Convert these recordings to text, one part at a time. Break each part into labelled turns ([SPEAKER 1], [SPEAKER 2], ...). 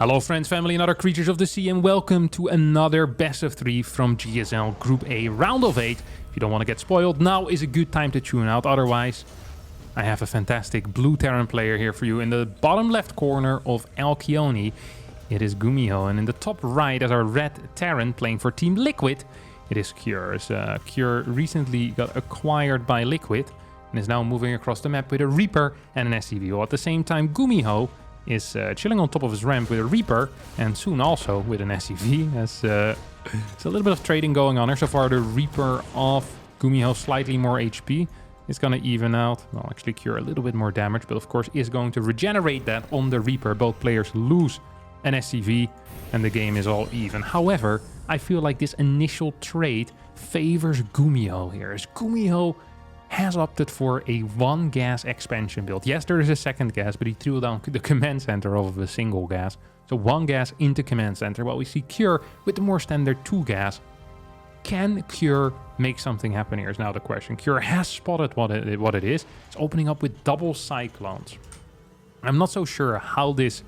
[SPEAKER 1] Hello friends, family and other creatures of the sea, and welcome to another best of 3 from GSL Group A round of 8. If you don't want to get spoiled, now is a good time to tune out. Otherwise, I have a fantastic blue Terran player here for you. In the bottom left corner of Alcyone, it is Gumiho, and in the top right is our red Terran playing for Team Liquid. It is Cure. Cure recently got acquired by Liquid and is now moving across the map with a Reaper and an SCV. While at the same time, Gumiho is chilling on top of his ramp with a Reaper and soon also with an SCV. There's a little bit of trading going on here. So far the Reaper of Gumiho slightly more HP. It's going to even out. Well, actually cure a little bit more damage, but of course is going to regenerate that on the Reaper. Both players lose an SCV and the game is all even. However, I feel like this initial trade favors Gumiho here, as Gumiho has opted for a one gas expansion build. Yes, there is a second gas, but he threw down the command center of a single gas. So one gas into command center, while we see Cure with the more standard 2 gas. Can Cure make something happen here is now the question. Cure has spotted what it is. It's opening up with double cyclones. I'm not so sure how this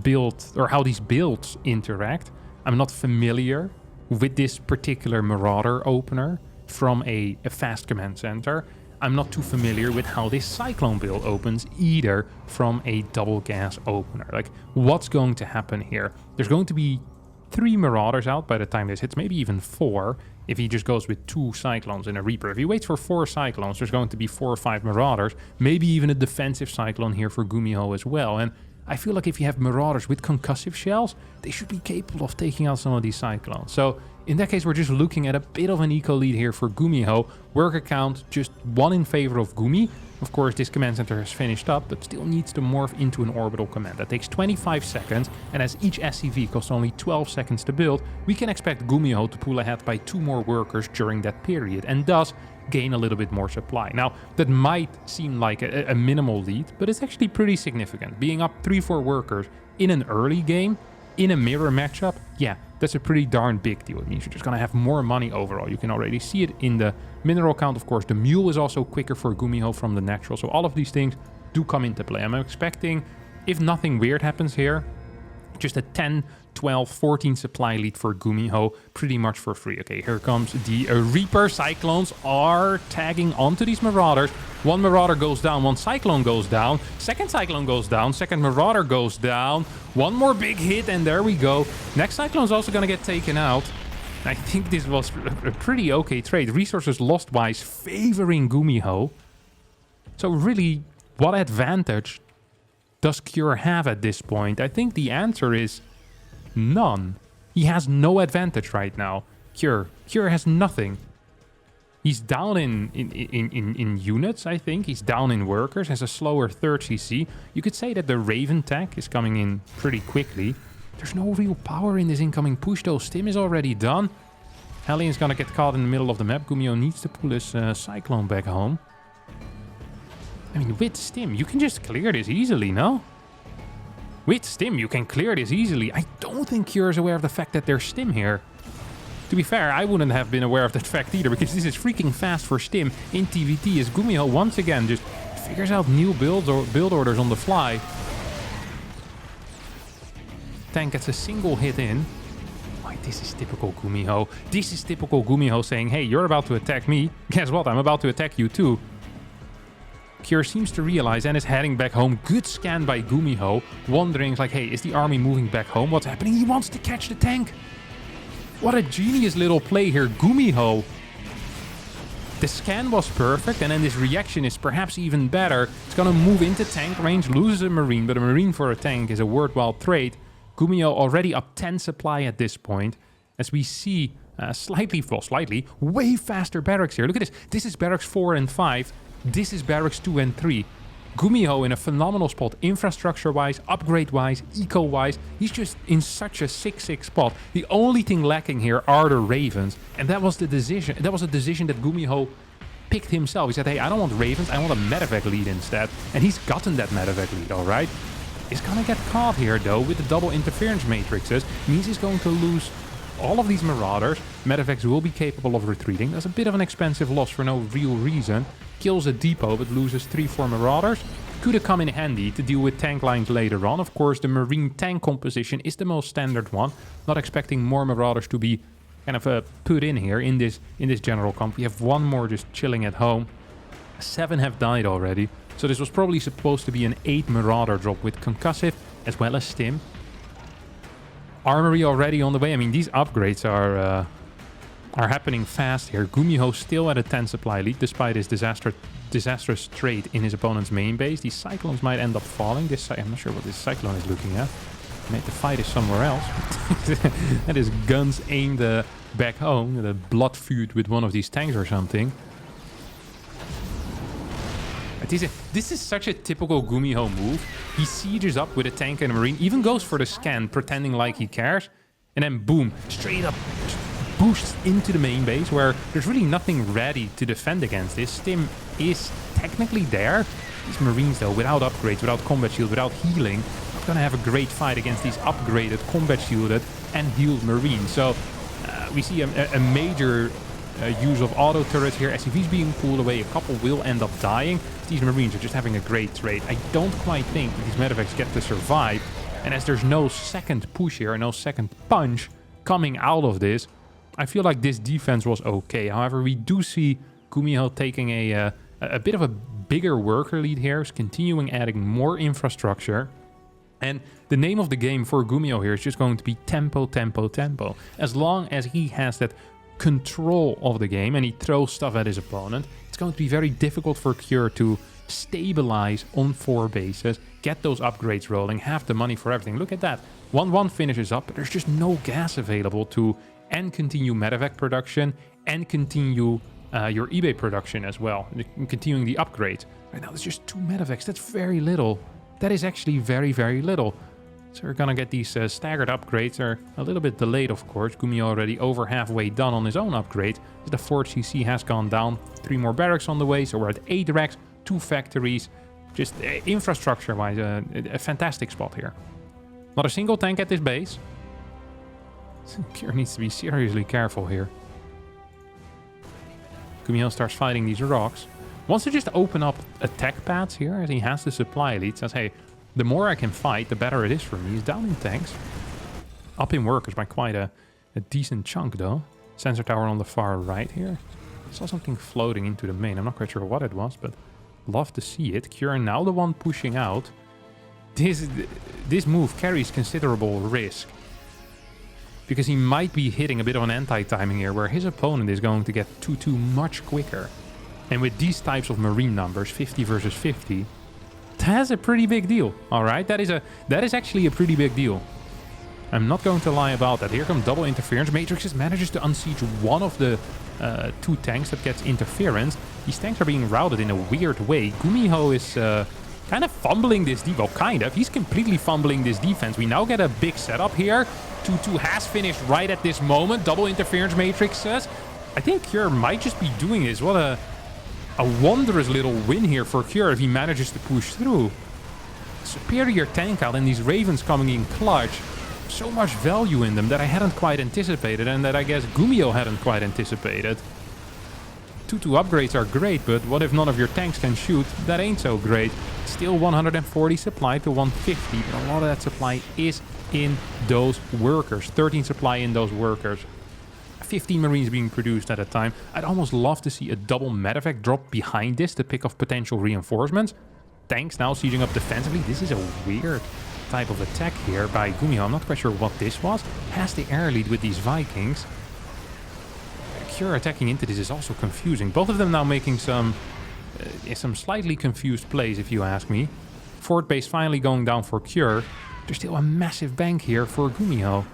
[SPEAKER 1] build or how these builds interact. I'm not familiar with this particular Marauder opener from a fast command center. I'm not too familiar with how this Cyclone build opens either from a double gas opener. Like, what's going to happen here? There's going to be 3 Marauders out by the time this hits, maybe even 4 if he just goes with 2 Cyclones and a Reaper. If he waits for 4 Cyclones, there's going to be 4 or 5 Marauders, maybe even a defensive Cyclone here for Gumiho as well. And I feel like if you have Marauders with concussive shells, they should be capable of taking out some of these Cyclones. So in that case, we're just looking at a bit of an eco lead here for Gumiho. Worker count just 1 in favor of Gumi. Of course, this command center has finished up, but still needs to morph into an orbital command. That takes 25 seconds, and as each SCV costs only 12 seconds to build, we can expect Gumiho to pull ahead by 2 more workers during that period, and thus gain a little bit more supply. Now, that might seem like a minimal lead, but it's actually pretty significant. Being up 3-4 workers in an early game, in a mirror matchup, yeah, that's a pretty darn big deal. It means you're just going to have more money overall. You can already see it in the mineral count. Of course, the mule is also quicker for Gumiho from the natural. So all of these things do come into play. I'm expecting, if nothing weird happens here, just a 10, 12, 14 supply lead for Gumiho, pretty much for free. Okay, here comes the Reaper. Cyclones are tagging onto these Marauders. 1 Marauder goes down, 1 Cyclone goes down, second Cyclone goes down, second Marauder goes down, 1 more big hit, and there we go. Next Cyclone's also going to get taken out. I think this was a pretty okay trade. Resources lost-wise favoring Gumiho. So really, what advantage does Cure have at this point? I think the answer is none. He has no advantage right now. Cure has nothing. He's down in units, I think. He's down in workers, has a slower 3rd CC. You could say that the Raven tech is coming in pretty quickly. There's no real power in this incoming push though. Stim is already done. Hellion's gonna get caught in the middle of the map. Gumiho needs to pull his Cyclone back home. I mean, with Stim, you can just clear this easily, no? With Stim, you can clear this easily. I don't think Cure is aware of the fact that there's Stim here. To be fair, I wouldn't have been aware of that fact either, because this is freaking fast for Stim in TVT, as Gumiho once again just figures out new build orders on the fly. Tank gets a single hit in. Why, this is typical Gumiho. This is typical Gumiho saying, hey, you're about to attack me. Guess what? I'm about to attack you too. Cure seems to realize and is heading back home. Good scan by Gumiho, wondering like, hey, is the army moving back home? What's happening? He wants to catch the tank. What a genius little play here, Gumiho. The scan was perfect, and then this reaction is perhaps even better. It's gonna move into tank range, loses a Marine, but a Marine for a tank is a worthwhile trade. Gumiho already up 10 supply at this point, as we see slightly, way faster barracks here. Look at this. This is barracks 4 and 5. This is barracks 2 and 3. Gumiho in a phenomenal spot, infrastructure-wise, upgrade-wise, eco-wise. He's just in such a 6-6 spot. The only thing lacking here are the Ravens, and that was the decision. That was a decision that Gumiho picked himself. He said, hey, I don't want Ravens, I want a medevac lead instead. And he's gotten that medevac lead, all right? He's gonna get caught here, though, with the double interference matrices. Means he's going to lose all of these Marauders. Medevacs will be capable of retreating. That's a bit of an expensive loss for no real reason. Kills a depot, but loses 3-4 Marauders. could have come in handy to deal with tank lines later on. Of course, the Marine tank composition is the most standard one. Not expecting more Marauders to be kind of put in here in this general comp. We have one more just chilling at home. 7 have died already. So this was probably supposed to be an 8 Marauder drop with concussive as well as stim. Armory already on the way. I mean, these upgrades are happening fast here. Gumiho still at a 10 supply lead despite his disastrous trade in his opponent's main base. These Cyclones might end up falling. I'm not sure what this Cyclone is looking at. Maybe the fight is somewhere else. That is guns aimed back home. The blood feud with one of these tanks or something. This is such a typical Gumiho move. He sieges up with a tank and a Marine, even goes for the scan, pretending like he cares. And then boom, straight up boosts into the main base where there's really nothing ready to defend against this. Stim is technically there. These Marines though, without upgrades, without combat shield, without healing, are gonna have a great fight against these upgraded, combat shielded and healed Marines. So we see a major use of auto turrets here. SCVs being pulled away, a couple will end up dying. These Marines are just having a great trade. I don't quite think that these medevacs get to survive. And as there's no second push here, no second punch coming out of this, I feel like this defense was okay. However, we do see Gumiho taking a bit of a bigger worker lead here, is continuing adding more infrastructure. And the name of the game for Gumiho here is just going to be tempo, tempo, tempo. As long as he has that control of the game and he throws stuff at his opponent, it's going to be very difficult for Cure to stabilize on 4 bases, get those upgrades rolling, have the money for everything. Look at that. 1-1 finishes up, but there's just no gas available to continue medevac production and continue your eBay production as well, continuing the upgrades. Right now, there's just 2 medevacs. That's very little. That is actually very, very little. So we're gonna get these staggered upgrades. They're a little bit delayed, of course. Gumi already over halfway done on his own upgrade. The 4 CC has gone down. 3 more barracks on the way, so we're at 8 racks, 2 factories. Just infrastructure-wise, a fantastic spot here. Not a single tank at this base. Pure needs to be seriously careful here. Gumiho starts fighting these rocks. Wants to just open up attack pads here as he has the supply lead. Says, hey, the more I can fight, the better it is for me. He's down in tanks. Up in workers by quite a decent chunk, though. Sensor tower on the far right here. I saw something floating into the main. I'm not quite sure what it was, but love to see it. Cure now the one pushing out. This move carries considerable risk, because he might be hitting a bit of an anti-timing here, where his opponent is going to get 2-2 much quicker. And with these types of Marine numbers, 50 versus 50, that's a pretty big deal, alright? That is actually a pretty big deal. I'm not going to lie about that. Here comes double interference. Matrix just manages to unsiege one of the 2 tanks that gets interference. These tanks are being routed in a weird way. Gumiho is kind of fumbling this defense. Well, kind of. He's completely fumbling this defense. We now get a big setup here. 2-2 has finished right at this moment. Double interference, Matrix says. I think Cure might just be doing this. What a wondrous little win here for Cure if he manages to push through. Superior tank out and these Ravens coming in clutch. So much value in them that I hadn't quite anticipated, and that I guess Gumiho hadn't quite anticipated. 2-2 upgrades are great, but what if none of your tanks can shoot? That ain't so great. Still 140 supply to 150, but a lot of that supply is in those workers. 13 supply in those workers. 15 Marines being produced at a time. I'd almost love to see a double medevac drop behind this to pick off potential reinforcements. Tanks now sieging up defensively. This is a weird type of attack here by Gumiho. I'm not quite sure what this was. Has the air lead with these Vikings. Cure attacking into this is also confusing. Both of them now making some slightly confused plays, if you ask me. Fort base finally going down for Cure. There's still a massive bank here for Gumiho.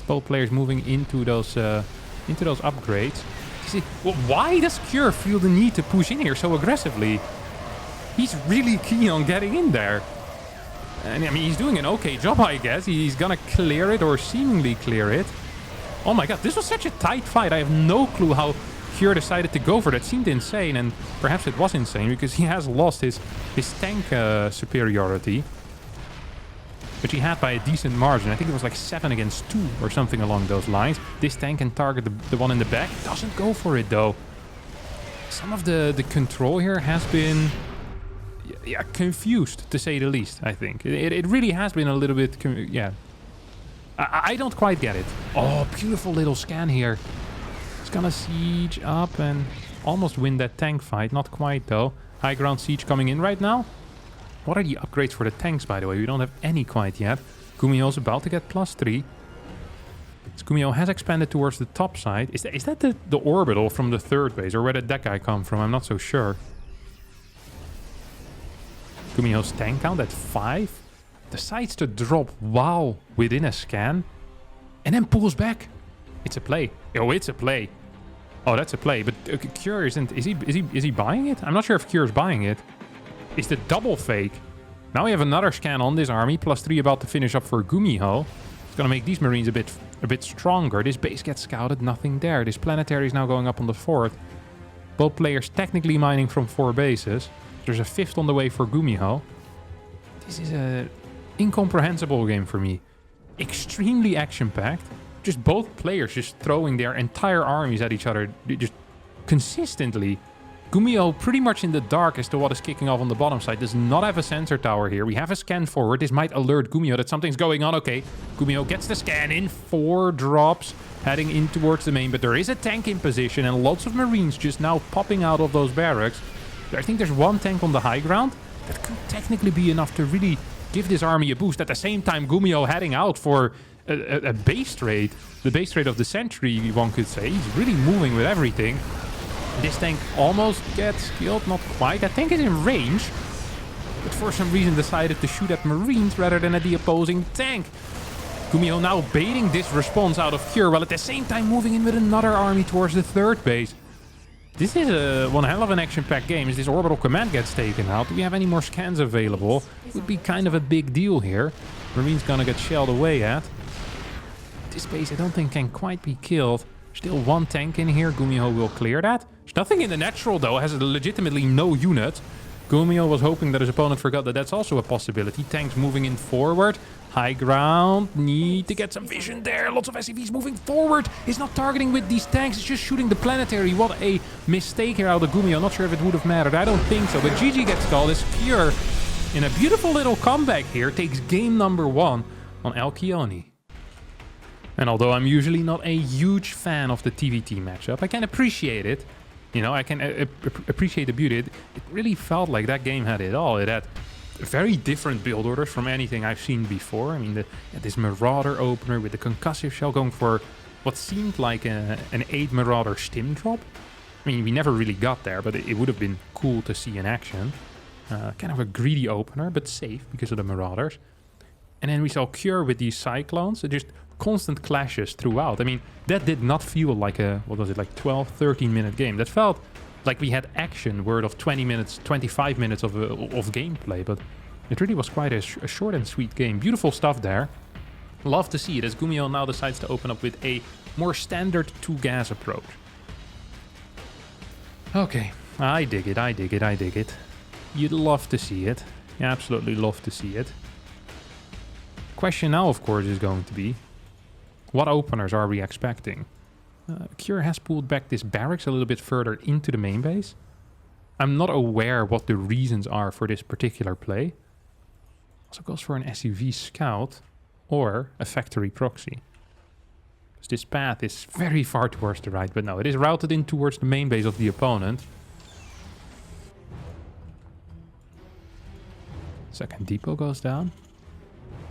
[SPEAKER 1] Both players moving into those upgrades. Well, why does Cure feel the need to push in here so aggressively? He's really keen on getting in there. And I mean, he's doing an okay job, I guess. He's gonna clear it, or seemingly clear it. Oh my god, this was such a tight fight. I have no clue how Cure decided to go for that. It seemed insane, and perhaps it was insane because he has lost his tank superiority, which he had by a decent margin. I think it was like 7 against 2 or something along those lines. This tank can target the one in the back. Doesn't go for it though. Some of the control here has been yeah, confused, to say the least, I think. It really has been a little bit, yeah. I don't quite get it. Oh, beautiful little scan here. It's gonna siege up and almost win that tank fight. Not quite, though. High ground siege coming in right now. What are the upgrades for the tanks, by the way? We don't have any quite yet. Gumiho's about to get +3. Gumiho has expanded towards the top side. Is that the orbital from the third base? Or where did that guy come from? I'm not so sure. Gumiho's tank count at 5. Decides to drop while within a scan. And then pulls back. It's a play. Oh, it's a play. Oh, that's a play. But Cure isn't... Is he buying it? I'm not sure if Cure's buying it. Is the double fake? Now we have another scan on this army. +3 about to finish up for Gumiho. It's going to make these Marines a bit stronger. This base gets scouted. Nothing there. This planetary is now going up on the 4th. Both players technically mining from 4 bases. There's a 5th on the way for Gumiho. This is a incomprehensible game for me. Extremely action-packed. Just both players just throwing their entire armies at each other. Just consistently. Gumiho pretty much in the dark as to what is kicking off on the bottom side. Does not have a sensor tower here. We have a scan forward. This might alert Gumiho that something's going on. Okay, Gumiho gets the scan in. 4 drops heading in towards the main. But there is a tank in position and lots of Marines just now popping out of those barracks. I think there's 1 tank on the high ground. That could technically be enough to really give this army a boost. At the same time, Gumiho heading out for a base trade. The base trade of the century, one could say. He's really moving with everything. This tank almost gets killed. Not quite. That tank is in range. But for some reason decided to shoot at Marines rather than at the opposing tank. Gumiho now baiting this response out of Cure, while at the same time moving in with another army towards the 3rd base. This is one hell of an action-packed game. As this orbital command gets taken out, do we have any more scans available? It would be kind of a big deal here. Marine's gonna get shelled away at. This base I don't think can quite be killed. Still 1 tank in here. Gumiho will clear that. There's nothing in the natural, though. Has legitimately no unit. Gumiho was hoping that his opponent forgot that that's also a possibility. Tanks moving in forward. High ground. Need to get some vision there. Lots of SCVs moving forward. He's not targeting with these tanks. He's just shooting the planetary. What a mistake here out of Gumiho. Not sure if it would have mattered. I don't think so. But GG gets called as Cure, in a beautiful little comeback here, takes game number 1 on Alcyone. And although I'm usually not a huge fan of the TVT matchup, I can appreciate it. You know, I can appreciate the beauty. It really felt like that game had it all. It had very different build orders from anything I've seen before. I mean, this Marauder opener with the concussive shell going for what seemed like an 8 Marauder stim drop. I mean, we never really got there, but it would have been cool to see in action. Kind of a greedy opener, but safe because of the Marauders. And then we saw Cure with these Cyclones. Just constant clashes throughout. I mean, that did not feel like a, what was it, like 12, 13 minute game. That felt like we had action, word of 20 minutes, 25 minutes of gameplay, but it really was quite a short and sweet game. Beautiful stuff there. Love to see it as Gumiho now decides to open up with a more standard 2-gas approach. Okay, I dig it, I dig it, I dig it. You'd love to see it. You absolutely love to see it. Question now, of course, is going to be, what openers are we expecting? Cure has pulled back this barracks a little bit further into the main base. I'm not aware what the reasons are for this particular play. Also goes for an SUV scout or a factory proxy. So this path is very far towards the right, but no, it is routed in towards the main base of the opponent. Second depot goes down.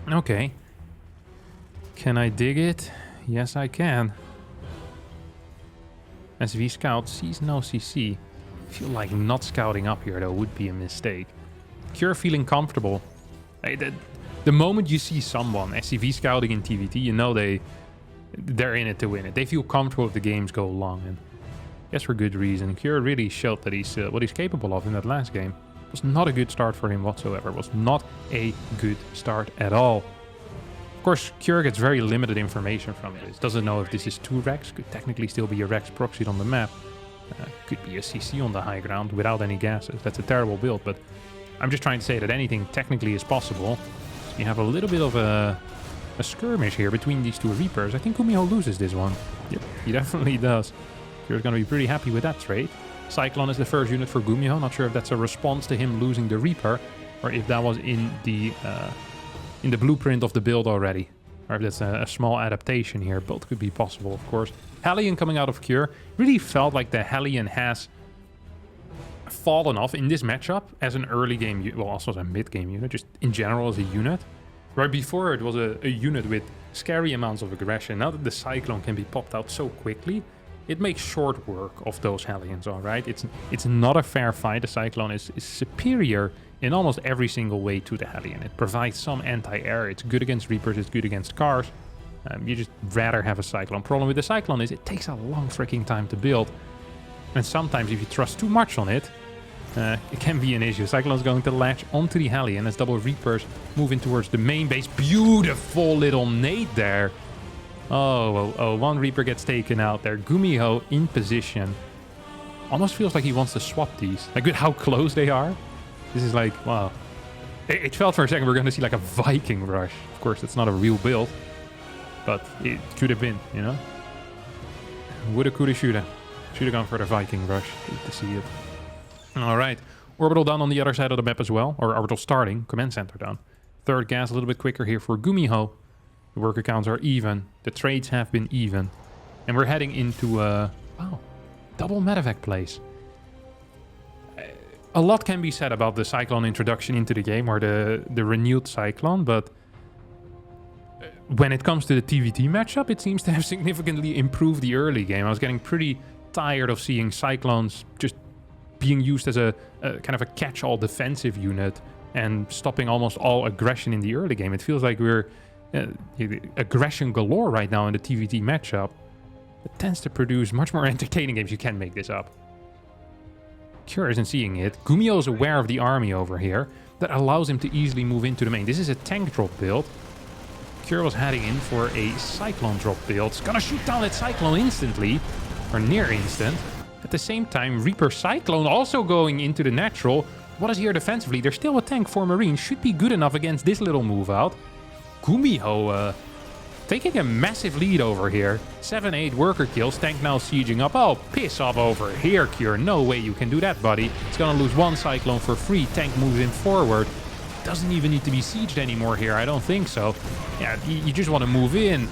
[SPEAKER 1] Okay. Can I dig it? Yes, I can. SV scout sees no CC. I feel like not scouting up here, though, would be a mistake. Cure feeling comfortable. The moment you see someone SCV scouting in TVT, you know they're in it to win it. They feel comfortable if the games go long, and I guess for good reason. Cure really showed that he's what he's capable of in that last game. It was not a good start for him whatsoever. It was not a good start at all. Of course, Cure gets very limited information from it. Doesn't know if this is 2 Rex. Could technically still be a Rex proxied on the map. Could be a CC on the high ground without any gases. That's a terrible build, but I'm just trying to say that anything technically is possible. So you have a little bit of a skirmish here between these 2 Reapers. I think Gumiho loses this one. Yep, he definitely does. Cure's going to be pretty happy with that trade. Cyclone is the first unit for Gumiho. Not sure if that's a response to him losing the Reaper, or if that was in the blueprint of the build already, or if that's a small adaptation here. Both could be possible, of course. Hellion coming out of Cure. Really felt like the Hellion has fallen off in this matchup as an early game, well, also as a mid game unit, just in general as a unit. Right before it was a unit with scary amounts of aggression. Now that the Cyclone can be popped out so quickly, it makes short work of those Hellions, all right? It's not a fair fight. The Cyclone is superior in almost every single way to the Hellion. It provides some anti-air. It's good against Reapers. It's good against cars. You just rather have a Cyclone. Problem with the Cyclone is it takes a long freaking time to build. And sometimes if you trust too much on it, it can be an issue. Cyclone's going to latch onto the Hellion as double Reapers move in towards the main base. Beautiful little nade there. Oh, one Reaper gets taken out there. Gumiho in position. Almost feels like he wants to swap these. Like with how close they are. This is like, wow. It felt for a second we're going to see like a Viking rush. Of course, it's not a real build. But it could have been, you know? Woulda, coulda, shoulda. Should have gone for the Viking rush. Hate to see it. Alright. Orbital down on the other side of the map as well. Or orbital starting. Command center down. Third gas a little bit quicker here for Gumiho. The worker counts are even. The trades have been even. And we're heading into, wow, double medevac plays. A lot can be said about the Cyclone introduction into the game, or the renewed Cyclone, but when it comes to the TVT matchup, it seems to have significantly improved the early game. I was getting pretty tired of seeing Cyclones just being used as a kind of a catch-all defensive unit and stopping almost all aggression in the early game. It feels like we're aggression galore right now in the TVT matchup. It tends to produce much more entertaining games. You can make this up. Cure isn't seeing it. Gumiho is aware of the army over here. That allows him to easily move into the main. This is a tank drop build. Cure was heading in for a Cyclone drop build. It's gonna shoot down that Cyclone instantly, or near instant. At the same time, Reaper Cyclone also going into the natural. What is here defensively? There's still a tank for Marine. Should be good enough against this little move out. Gumiho taking a massive lead over here. 7-8 worker kills. Tank now sieging up. Oh, piss off over here, Cure. No way you can do that, buddy. It's gonna lose one Cyclone for free. Tank moves in forward. Doesn't even need to be sieged anymore here. I don't think so. Yeah, you just want to move in.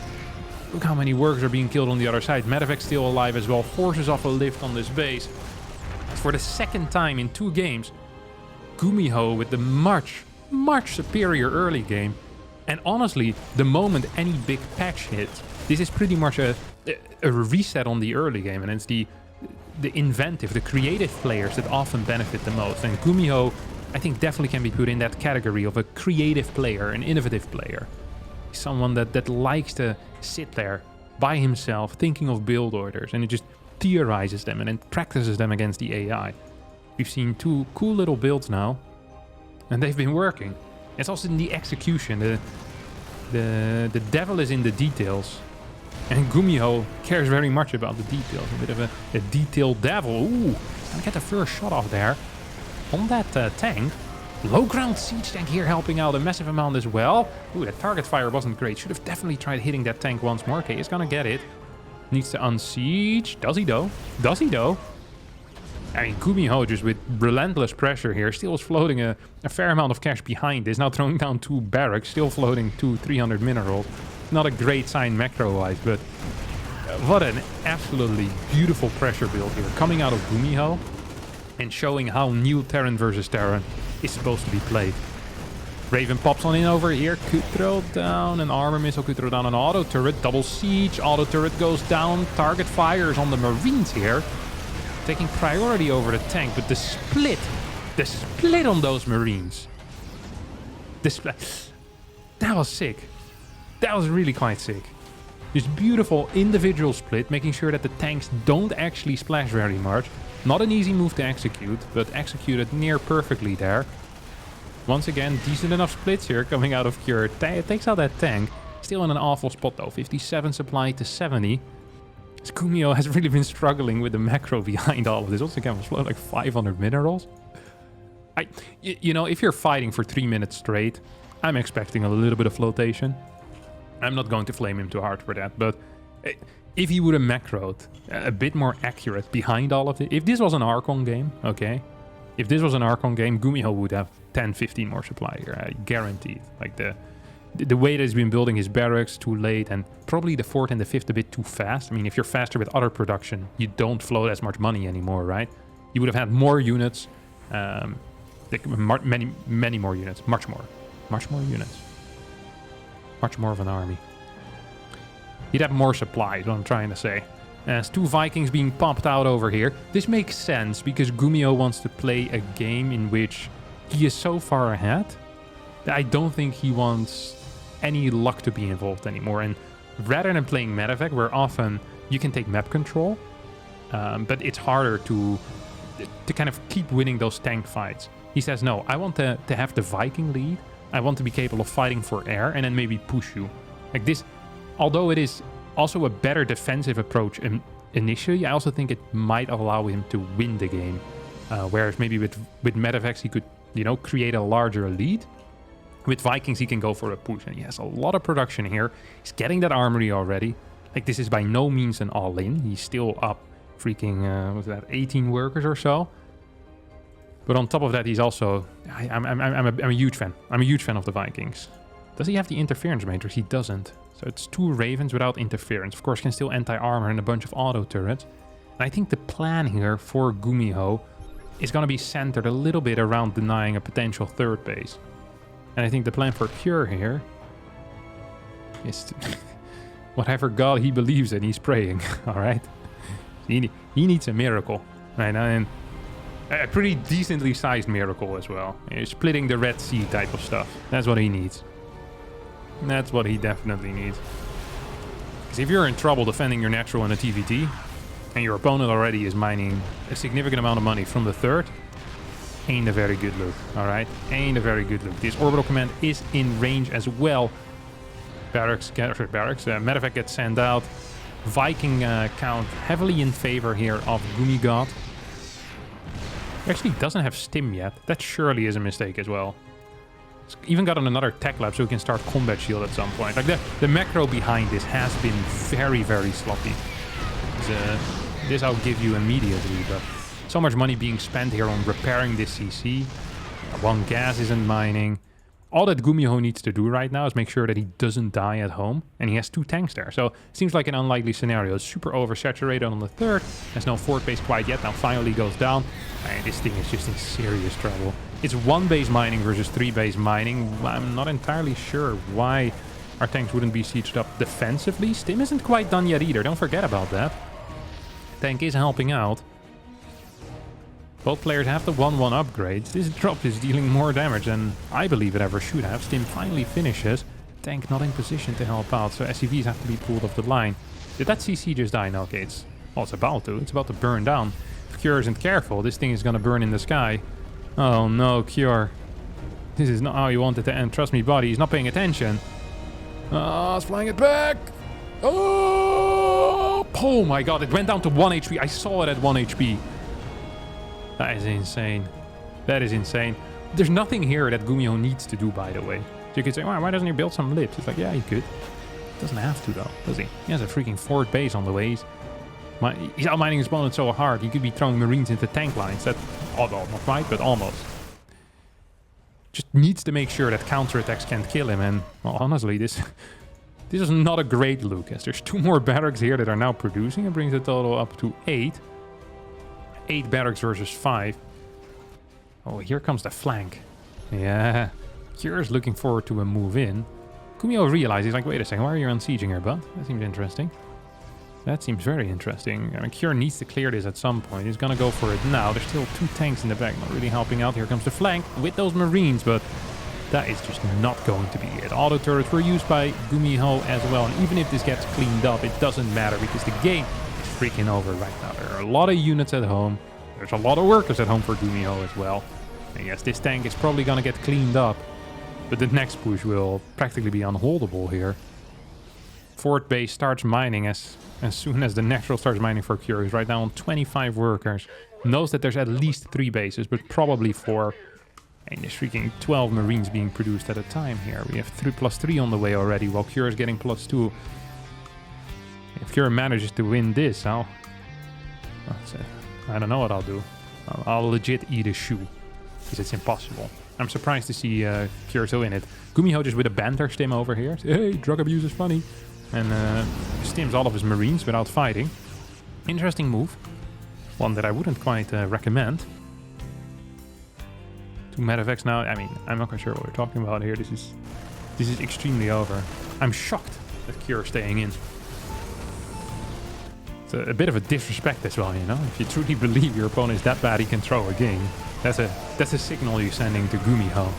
[SPEAKER 1] Look how many workers are being killed on the other side. Medevac's still alive as well. Forces off a lift on this base. For the second time in 2 games, Gumiho with the much superior early game. And honestly, the moment any big patch hits, this is pretty much a reset on the early game. And it's the inventive, the creative players that often benefit the most. And Gumiho, I think, definitely can be put in that category of a creative player, an innovative player. Someone that likes to sit there by himself thinking of build orders, and it just theorizes them and then practices them against the AI. We've seen 2 cool little builds now, and they've been working. It's also in the execution. The devil is in the details. And Gumiho cares very much about the details. A bit of a detailed devil. Ooh, gonna get the first shot off there. On that tank. Low ground siege tank here helping out a massive amount as well. Ooh, that target fire wasn't great. Should have definitely tried hitting that tank once more. Okay, he's gonna get it. Needs to unsiege. Does he though? Does he though? I mean, Gumiho just with relentless pressure here. Still is floating a fair amount of cash behind this. Now throwing down 2 barracks. Still floating 300 minerals. Not a great sign macro-wise, but what an absolutely beautiful pressure build here. Coming out of Gumiho and showing how new Terran versus Terran is supposed to be played. Raven pops on in over here. Could throw down an armor missile. Could throw down an auto turret. Double siege. Auto turret goes down. Target fires on the Marines here. Taking priority over the tank, but the split on those Marines. That was sick. That was really quite sick. This beautiful individual split, making sure that the tanks don't actually splash very much. Not an easy move to execute, but executed near perfectly there. Once again, decent enough splits here coming out of Cure. It takes out that tank. Still in an awful spot though. 57 supply to 70. Gumiho has really been struggling with the macro behind all of this. Also can float like 500 minerals. You know, if you're fighting for 3 minutes straight, I'm expecting a little bit of flotation. I'm not going to flame him too hard for that, but if he would have macroed a bit more accurate behind all of it. If this was an Archon game, okay. If this was an Archon game, Gumiho would have 10, 15 more supply here, I guaranteed. Like the way that he's been building his barracks too late, and probably the 4th and the 5th a bit too fast. I mean, if you're faster with other production, you don't float as much money anymore, right? You would have had more units, many more units, much more units, much more of an army. You'd have more supply, is what I'm trying to say. As 2 Vikings being popped out over here. This makes sense because Gumiho wants to play a game in which he is so far ahead that I don't think he wants any luck to be involved anymore. And rather than playing medevac, where often you can take map control, but it's harder to kind of keep winning those tank fights. He says, no, I want to have the Viking lead. I want to be capable of fighting for air and then maybe push you. Like this, although it is also a better defensive approach initially, I also think it might allow him to win the game. Whereas maybe with medevacs he could, you know, create a larger lead. With Vikings he can go for a push, and he has a lot of production here. He's getting that armory already. Like, this is by no means an all-in. He's still up freaking, what's that, 18 workers or so. But on top of that, he's also, I'm a huge fan. I'm a huge fan of the Vikings. Does he have the interference matrix? He doesn't. So it's 2 Ravens without interference. Of course, can still anti-armor and a bunch of auto turrets. And I think the plan here for Gumiho is going to be centered a little bit around denying a potential 3rd base. And I think the plan for Cure here is to whatever god he believes in, he's praying. All right, he needs a miracle, right? And a pretty decently sized miracle as well. Splitting the Red Sea type of stuff. That's what he needs. That's what he definitely needs. Because if you're in trouble defending your natural in a TVT, and your opponent already is mining a significant amount of money from the 3rd, ain't a very good look, alright? Ain't a very good look. This orbital command is in range as well. Medevac gets sent out. Viking count heavily in favor here of Gumigod. He actually doesn't have stim yet. That surely is a mistake as well. He's even got another tech lab so he can start combat shield at some point. Like the macro behind this has been very, very sloppy. This I'll give you immediately, but so much money being spent here on repairing this CC. One gas isn't mining. All that Gumiho needs to do right now is make sure that he doesn't die at home. And he has 2 tanks there. So it seems like an unlikely scenario. It's super oversaturated on the 3rd. There's no 4th base quite yet. Now finally goes down. And this thing is just in serious trouble. It's 1 base mining versus 3 base mining. I'm not entirely sure why our tanks wouldn't be sieged up defensively. Stim isn't quite done yet either. Don't forget about that. Tank is helping out. Both players have the 1-1 upgrades. This drop is dealing more damage than I believe it ever should have. Stim finally finishes. Tank not in position to help out, so SCVs have to be pulled off the line. Did that CC just die? No, okay, it's about to. It's about to burn down. If Cure isn't careful, this thing is gonna burn in the sky. Oh no, Cure. This is not how you want it to end. Trust me, buddy, he's not paying attention. It's flying it back! Oh my god, it went down to 1 HP. I saw it at 1 HP. That is insane. That is insane. There's nothing here that Gumiho needs to do, by the way. So you could say, why doesn't he build some lips? It's like, yeah, he could. Doesn't have to, though, does he? He has a freaking 4th base on the way. He's outmining his opponent so hard, he could be throwing Marines into tank lines. That, although not quite, but almost. Just needs to make sure that counterattacks can't kill him. And, well, honestly, this is not a great look, as there's 2 more barracks here that are now producing. It brings the total up to 8. 8 barracks versus 5. Oh, here comes the flank. Yeah. Cure's looking forward to a move in. Gumiho realizes, he's like, wait a second, why are you unsieging her, bud? That seems interesting. That seems very interesting. I mean, Cure needs to clear this at some point. He's gonna go for it now. There's still 2 tanks in the back, not really helping out. Here comes the flank with those Marines, but that is just not going to be it. Auto turrets were used by Gumiho as well, and even if this gets cleaned up, it doesn't matter because the game is freaking over right now. There are a lot of units at home. There's a lot of workers at home for Gumiho as well. And yes, this tank is probably gonna get cleaned up, but the next push will practically be unholdable here. 4th base starts mining as soon as the natural starts mining for Cure. He's right now on 25 workers. Knows that there's at least 3 bases, but probably 4. And there's freaking 12 Marines being produced at a time here. We have +3 on the way already, while Cure is getting +2. If Cure manages to win this, I don't know what I'll do. I'll legit eat a shoe. Because it's impossible. I'm surprised to see Cure still in it. Gumiho just with a banter stim over here. Hey, drug abuse is funny. And stims all of his marines without fighting. Interesting move. One that I wouldn't quite recommend. 2 medevacs now. I mean, I'm not quite sure what we're talking about here. This is extremely over. I'm shocked that Cure is staying in. It's a bit of a disrespect as well, you know. If you truly believe your opponent is that bad he can throw a game, that's a signal you're sending to Gumiho.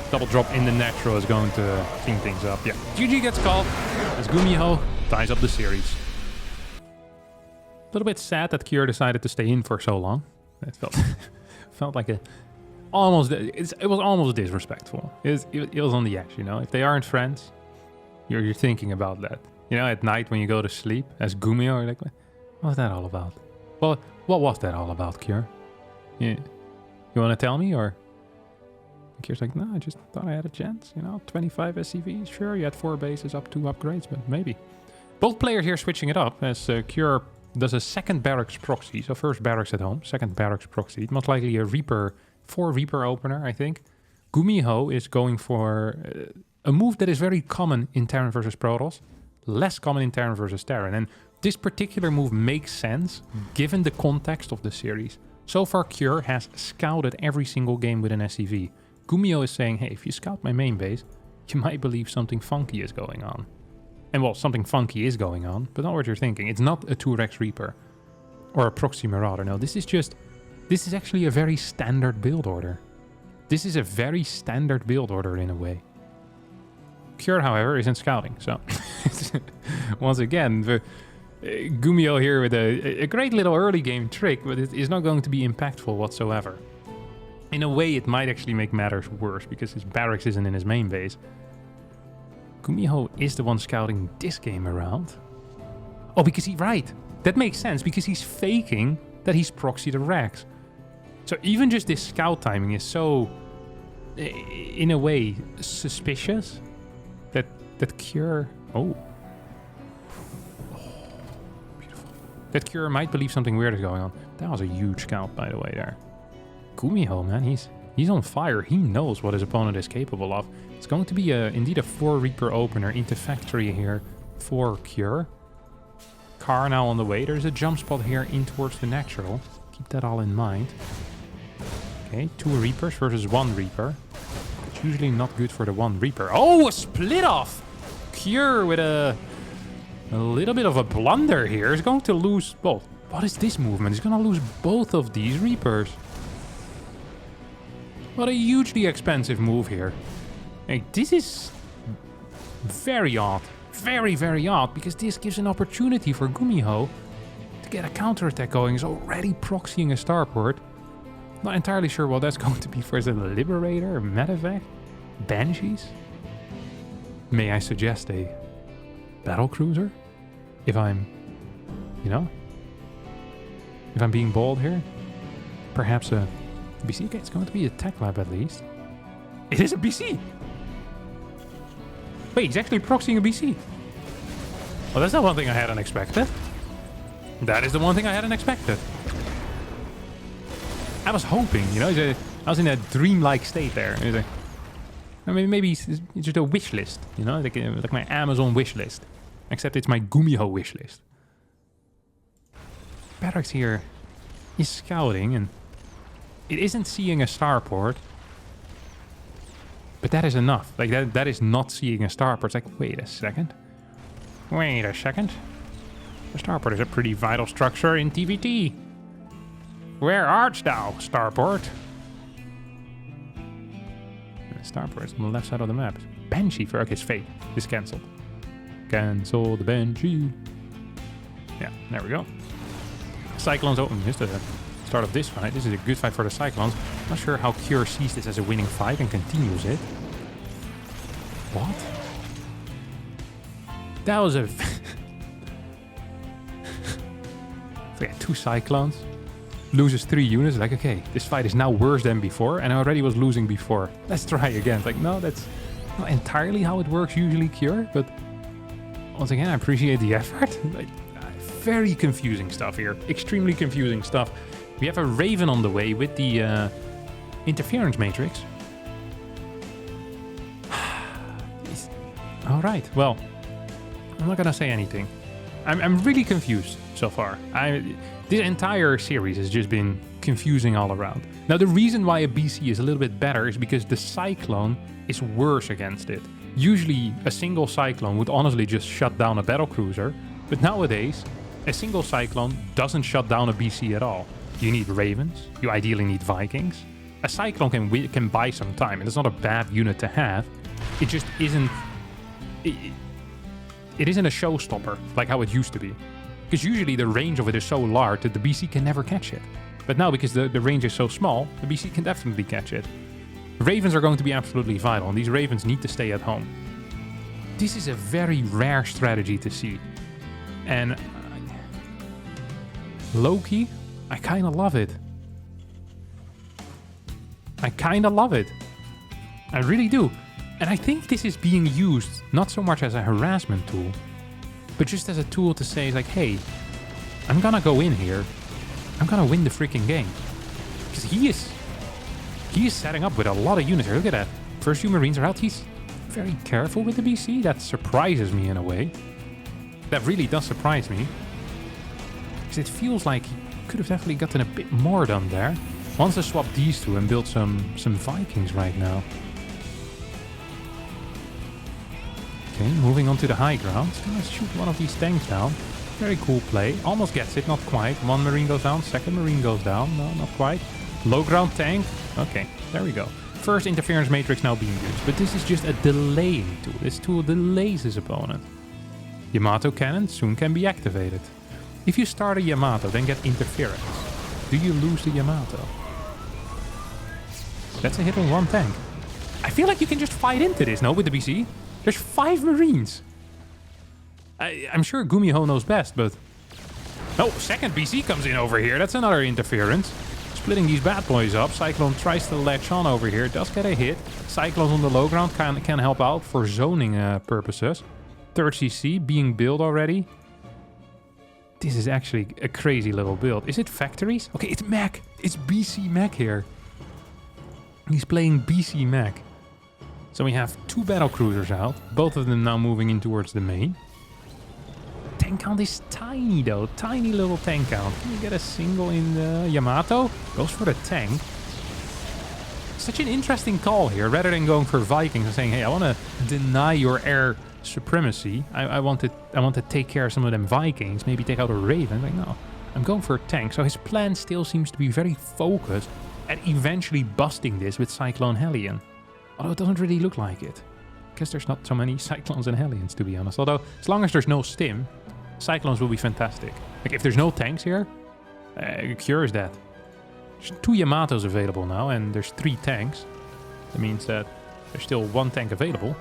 [SPEAKER 1] Double drop in the natural is going to clean things up. Yeah, GG gets called as Gumiho ties up the series. A little bit sad that Cure decided to stay in for so long. It felt like it was almost disrespectful. It was on the edge, you know. If they aren't friends, you're thinking about that. You know, at night when you go to sleep as Gumiho, you're like, what was that all about? Well, what was that all about, Cure? You want to tell me, or? Cure's like, no, I just thought I had a chance. You know, 25 SCVs, sure, you had 4 bases, up 2 upgrades, but maybe. Both players here switching it up as Cure does a second barracks proxy. So first barracks at home, second barracks proxy. Most likely a Reaper, 4 Reaper opener, I think. Gumiho is going for a move that is very common in Terran versus Protoss. Less common in Terran versus Terran. And this particular move makes sense given the context of the series. So far, Cure has scouted every single game with an SCV. Gumiho is saying, hey, if you scout my main base, you might believe something funky is going on. And well, something funky is going on, but not what you're thinking. It's not a 2-Rex Reaper or a Proxy Marauder. No, this is actually a very standard build order. This is a very standard build order in a way. Cure, however, isn't scouting, so once again, Gumiho here with a great little early game trick, but it is not going to be impactful whatsoever. In a way, it might actually make matters worse because his barracks isn't in his main base. Gumiho is the one scouting this game around. Oh, because right, that makes sense because he's faking that he's proxied the Rex. So even just this scout timing is so, in a way, suspicious. That Cure... Oh. Beautiful. That Cure might believe something weird is going on. That was a huge scout, by the way, there. Gumiho, man, he's on fire. He knows what his opponent is capable of. It's going to be indeed a 4 Reaper opener into factory here for Cure. Car now on the way. There's a jump spot here in towards the natural. Keep that all in mind. Okay, 2 Reapers versus 1 Reaper. It's usually not good for the 1 Reaper. Oh, a split off! Cure with a little bit of a blunder here. Is going to lose... Well, what is this movement? He's going to lose both of these Reapers. What a hugely expensive move here. Hey, this is very odd. Very, very odd, because this gives an opportunity for Gumiho to get a counterattack going. He's already proxying a starport. Not entirely sure what that's going to be for. Is it a Liberator, a Medevac, Banshees? May I suggest a Battlecruiser? If I'm, you know, if I'm being bold here? Perhaps a BC? Okay, it's going to be a tech lab at least. It is a BC! Wait, he's actually proxying a BC. Well, that's the one thing I hadn't expected. That is the one thing I hadn't expected. I was hoping, you know, I was in a dreamlike state there. I mean, maybe it's just a wish list, you know, like my Amazon wish list. Except it's my Gumiho wish list. Barracks here is scouting, and it isn't seeing a starport. But that is enough. Like, that is not seeing a starport. It's like, wait a second. Wait a second. The starport is a pretty vital structure in TVT. Where art thou, starport? Starport is on the left side of the map. Banshee for... Okay, it's fate. It's cancelled. Cancel the Banshee. Yeah, there we go. Cyclones open. Here's the start of this fight. This is a good fight for the Cyclones. Not sure how Cure sees this as a winning fight and continues it. What? That was a... So yeah, 2 Cyclones. Loses 3 units. Like, okay, this fight is now worse than before, and I already was losing before. Let's try again. Like, no, that's not entirely how it works usually, Cure, but once again, I appreciate the effort. Very confusing stuff here. Extremely confusing stuff. We have a Raven on the way with the interference matrix. All right, well, I'm not gonna say anything. I'm really confused so far. This entire series has just been confusing all around. Now, the reason why a BC is a little bit better is because the Cyclone is worse against it. Usually, a single Cyclone would honestly just shut down a battlecruiser, but nowadays, a single Cyclone doesn't shut down a BC at all. You need Ravens, you ideally need Vikings. A Cyclone can buy some time, and it's not a bad unit to have. It just isn't... It isn't a showstopper like how it used to be. Because usually the range of it is so large that the BC can never catch it. But now, because the range is so small, the BC can definitely catch it. Ravens are going to be absolutely vital, and these Ravens need to stay at home. This is a very rare strategy to see. And low-key, I kind of love it. I kind of love it. I really do. And I think this is being used not so much as a harassment tool, but just as a tool to say, like, hey, I'm gonna go in here. I'm gonna win the freaking game. Because he is setting up with a lot of units here. Look at that. First few Marines are out. He's very careful with the BC. That surprises me in a way. That really does surprise me. Because it feels like he could have definitely gotten a bit more done there. Wants to swap these two and build some Vikings right now. Okay, moving on to the high ground. Let's shoot one of these tanks down. Very cool play. Almost gets it, not quite. One Marine goes down, second Marine goes down. No, not quite. Low ground tank. Okay, there we go. First interference matrix now being used, but this is just a delaying tool. This tool delays his opponent. Yamato cannon soon can be activated. If you start a Yamato, then get interference. Do you lose the Yamato? That's a hit on one tank. I feel like you can just fight into this, no, with the BC? There's 5 Marines. I'm sure Gumiho knows best, but... Oh, second BC comes in over here. That's another interference. Splitting these bad boys up. Cyclone tries to latch on over here. Does get a hit. Cyclones on the low ground can help out for zoning purposes. Third CC being built already. This is actually a crazy little build. Is it factories? Okay, it's mech. It's BC mech here. He's playing BC mech. So we have 2 battlecruisers out. Both of them now moving in towards the main. Tank count is tiny though. Tiny little tank count. Can we get a single in the Yamato? Goes for the tank. Such an interesting call here. Rather than going for Vikings and saying, hey, I want to deny your air supremacy. I want to take care of some of them Vikings. Maybe take out a Raven. Like, no, I'm going for a tank. So his plan still seems to be very focused at eventually busting this with Cyclone Hellion. Although it doesn't really look like it. Because there's not so many Cyclones and Hellions, to be honest. Although, as long as there's no stim, Cyclones will be fantastic. Like, if there's no tanks here, Cure is dead. There's 2 Yamatos available now, and there's 3 tanks. That means that there's still 1 tank available.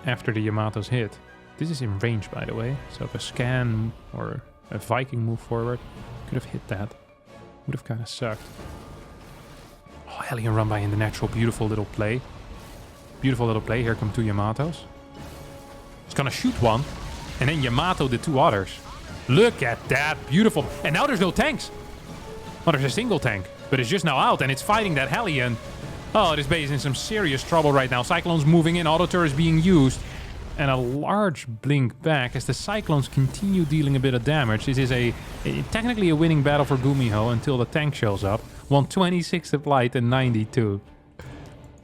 [SPEAKER 1] After the Yamatos hit. This is in range, by the way. So if a scan or a Viking move forward, could have hit that. Would have kind of sucked. Oh, Hellion run by in the natural. Beautiful little play. Beautiful little play. Here come 2 Yamatos. It's gonna shoot one. And then Yamato the 2 others. Look at that. Beautiful. And now there's no tanks. Oh, there's a single tank. But it's just now out and it's fighting that Hellion. Oh, this base is in some serious trouble right now. Cyclones moving in. Auto turrets being used. And a large blink back as the Cyclones continue dealing a bit of damage. This is technically a winning battle for Gumiho until the tank shows up. 126 applied and 92.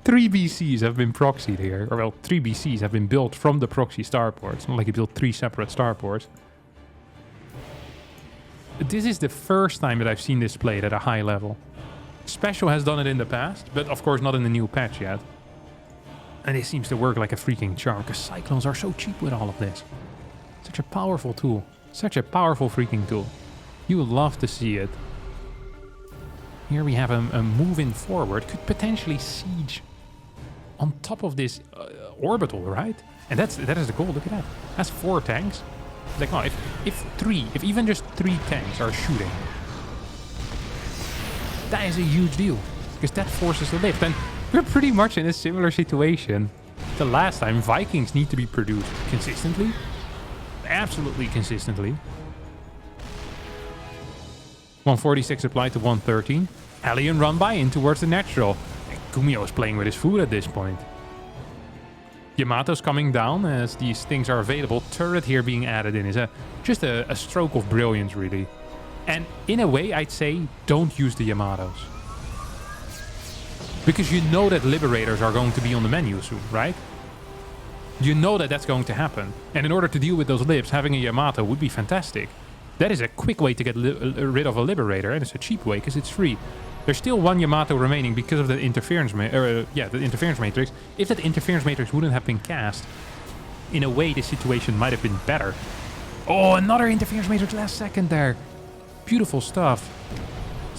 [SPEAKER 1] 3 BCs have been proxied here. Or well, 3 BCs have been built from the proxy starports. It's not like you built 3 separate starports. This is the first time that I've seen this played at a high level. Special has done it in the past, but of course not in the new patch yet. And it seems to work like a freaking charm, because Cyclones are so cheap with all of this. Such a powerful tool. Such a powerful freaking tool. You would love to see it. Here we have a move in forward. Could potentially siege on top of this orbital, right? And that is the goal. Look at that. That's 4 tanks. Like, oh, if even just 3 tanks are shooting, that is a huge deal. Because that forces the lift. And we're pretty much in a similar situation the last time, Vikings need to be produced consistently. Absolutely consistently. 146 applied to 113. Hellion run by in towards the natural. And Gumiho is playing with his food at this point. Yamato's coming down as these things are available. Turret here being added in is just a stroke of brilliance, really. And in a way, I'd say, don't use the Yamatos. Because you know that Liberators are going to be on the menu soon, right? You know that that's going to happen. And in order to deal with those libs, having a Yamato would be fantastic. That is a quick way to get rid of a Liberator, and it's a cheap way because it's free. There's still one Yamato remaining because of the interference, the interference matrix. If that interference matrix wouldn't have been cast, in a way, the situation might have been better. Oh, another interference matrix last second there. Beautiful stuff.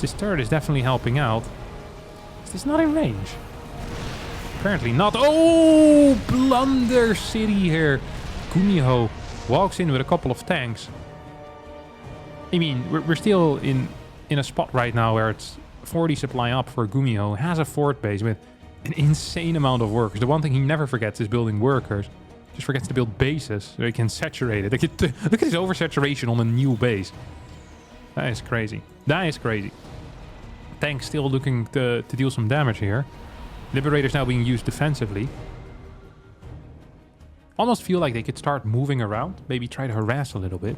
[SPEAKER 1] This turret is definitely helping out. Is this not in range? Apparently not. Oh, blunder city here. Gumiho walks in with a couple of tanks. I mean, we're still in a spot right now where it's 40 supply up for Gumiho, has a fort base with an insane amount of workers. The one thing he never forgets is building workers. Just forgets to build bases so he can saturate it. Look at his oversaturation on a new base. That is crazy. That is crazy. Tanks still looking to deal some damage here. Liberators now being used defensively. Almost feel like they could start moving around. Maybe try to harass a little bit.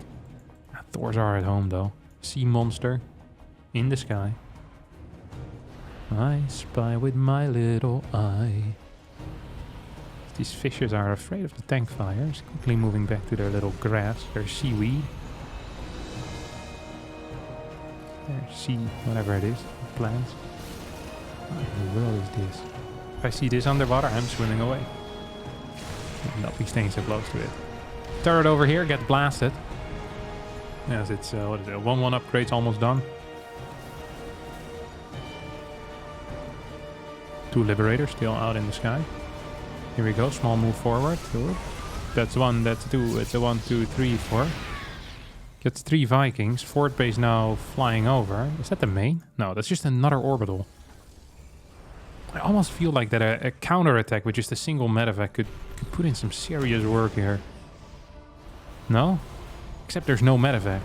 [SPEAKER 1] Thors are at home though. Sea monster in the sky. I spy with my little eye. These fishes are afraid of the tank fires. Quickly moving back to their little grass, their seaweed. Their sea, whatever it is, plants. What in the world is this? If I see this underwater, I'm swimming away. I'll not be staying so close to it. Turret over here, get blasted. Yes, it's, what is it, 1-1 upgrade's almost done. 2 Liberators still out in the sky. Here we go, small move forward. Good. That's 1, that's 2, it's a 1, 2, 3, 4. Gets 3 Vikings, fort base now flying over. Is that the main? No, that's just another orbital. I almost feel like that a counter-attack with just a single medevac could put in some serious work here. No? Except there's no medevacs.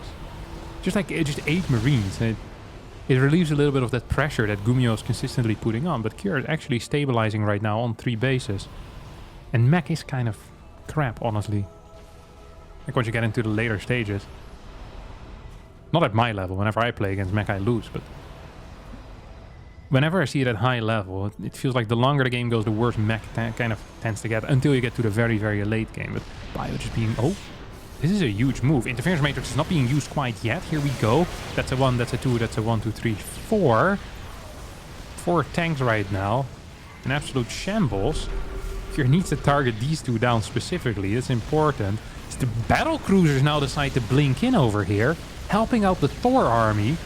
[SPEAKER 1] Just 8 Marines. It relieves a little bit of that pressure that Gumiho is consistently putting on. But Kira is actually stabilizing right now on 3 bases. And mech is kind of crap, honestly. Like once you get into the later stages. Not at my level. Whenever I play against mech, I lose. But whenever I see it at high level, it feels like the longer the game goes, the worse mech kind of tends to get. Until you get to the very, very late game. But Bio just being... Oh! This is a huge move. Interference matrix is not being used quite yet. Here we go. That's a 1, that's a 2, that's a 1, 2, 3, 4. 4 tanks right now. An absolute shambles. Here needs to target these 2 down specifically. It's important. It's the BattleCRUISERs now decide to blink in over here. Helping out the Thor army.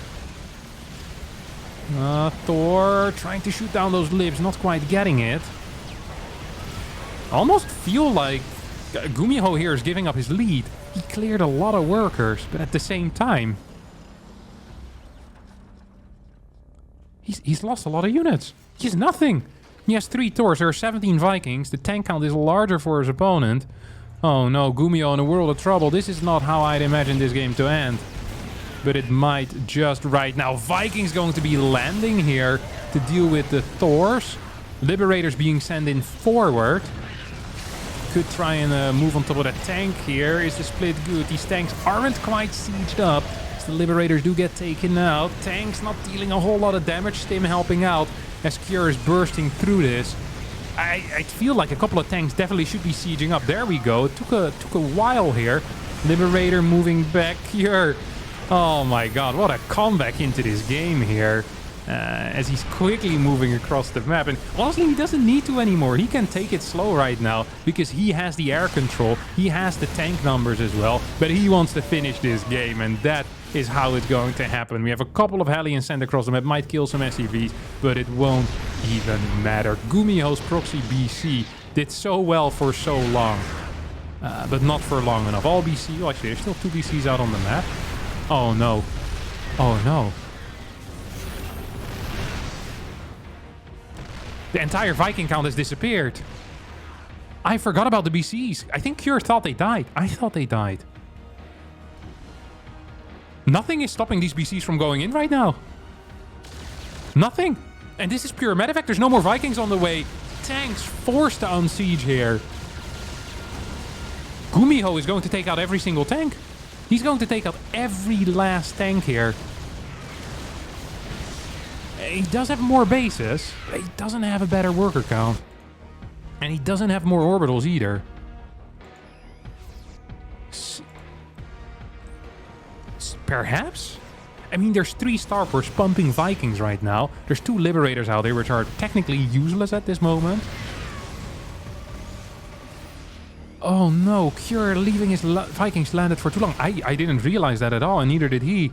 [SPEAKER 1] Thor trying to shoot down those libs. Not quite getting it. Almost feel like Gumiho here is giving up his lead. He cleared a lot of workers, but at the same time, he's lost a lot of units. He has nothing. He has 3 Thors. There are 17 Vikings. The tank count is larger for his opponent. Oh no, Gumiho in a world of trouble. This is not how I'd imagine this game to end. But it might just right now. Vikings going to be landing here to deal with the Thors. Liberators being sent in forward. Could try and move on top of that tank here. Is the split good? These tanks aren't quite sieged up. So the Liberators do get taken out. Tanks not dealing a whole lot of damage. Stim helping out as Cure is bursting through this. I feel like a couple of tanks definitely should be sieging up. There we go. It took a while here. Liberator moving back here. Oh my god, what a comeback into this game here. As he's quickly moving across the map. And honestly, he doesn't need to anymore. He can take it slow right now because he has the air control. He has the tank numbers as well. But he wants to finish this game, and that is how it's going to happen. We have a couple of Hellions sent across the map. Might kill some SCVs, but it won't even matter. Gumiho's Proxy BC did so well for so long. But not for long enough. All BC... Oh, actually, there's still 2 BCs out on the map. Oh, no. Oh, no. The entire Viking count has disappeared. I forgot about the BCs. I think Cure thought they died. I thought they died. Nothing is stopping these BCs from going in right now. Nothing. And this is pure medevac. There's no more Vikings on the way. Tanks forced to unsiege here. Gumiho is going to take out every single tank. He's going to take out every last tank here. He does have more bases, but he doesn't have a better worker count. And he doesn't have more orbitals either. Perhaps? I mean, there's 3 starports pumping Vikings right now. There's 2 Liberators out there, which are technically useless at this moment. Oh no, Cure leaving his Vikings landed for too long. I didn't realize that at all, and neither did he.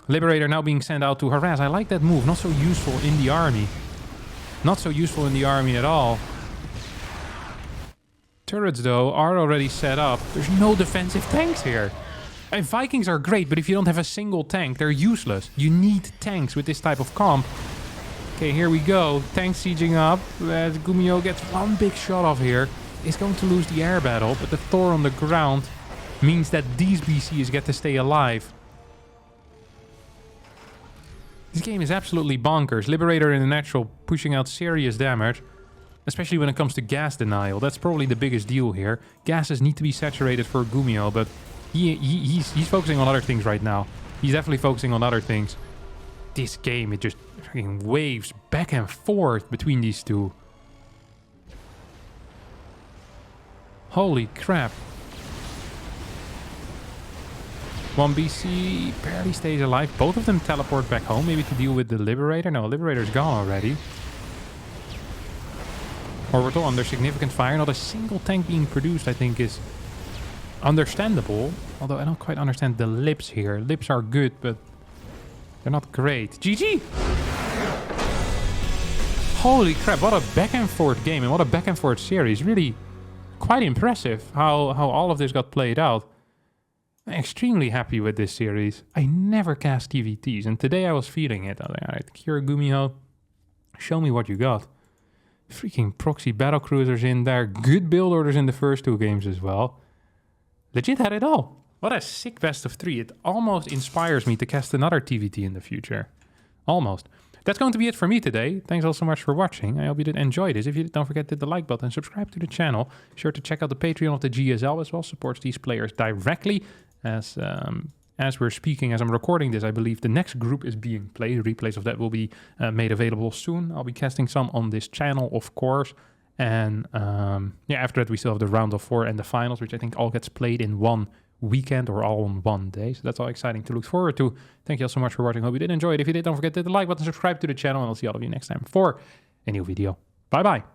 [SPEAKER 1] Liberator now being sent out to harass. I like that move. Not so useful in the army. Not so useful in the army at all. Turrets, though, are already set up. There's no defensive tanks here. And Vikings are great, but if you don't have a single tank, they're useless. You need tanks with this type of comp. Okay, here we go. Tank sieging up. Gumiho gets one big shot off here. Is going to lose the air battle, but the Thor on the ground means that these BCs get to stay alive. This game is absolutely bonkers. Liberator in the natural pushing out serious damage, especially when it comes to gas denial. That's probably the biggest deal here. Gases need to be saturated for Gumiho, but he's focusing on other things right now. He's definitely focusing on other things. This game, it just freaking waves back and forth between these two. Holy crap. 1 BC barely stays alive. Both of them teleport back home, maybe to deal with the Liberator. No, Liberator's gone already. Orbital under significant fire. Not a single tank being produced, I think, is understandable. Although I don't quite understand the lips here. Lips are good, but they're not great. GG! Holy crap, what a back and forth game and what a back and forth series. Really quite impressive how all of this got played out. I'm extremely happy with this series. I never cast TVTs, and today I was feeling it. I was like, alright, Cure Gumiho, show me what you got. Freaking proxy battlecruisers in there. Good build orders in the first 2 games as well. Legit had it all. What a sick best of 3. It almost inspires me to cast another TVT in the future. Almost. That's going to be it for me today. Thanks all so much for watching. I hope you did enjoy this. If you did, don't forget to hit the like button and subscribe to the channel. Be sure to check out the Patreon of the GSL as well. Supports these players directly. As we're speaking, as I'm recording this, I believe the next group is being played. Replays of that will be made available soon. I'll be casting some on this channel, of course. And yeah, after that, we still have the round of 4 and the finals, which I think all gets played in one weekend or all on one day. So that's all exciting to look forward to. Thank you all so much for watching. Hope you did enjoy it. If you did, don't forget to hit the like button, subscribe to the channel, and I'll see all of you next time for a new video. Bye-bye.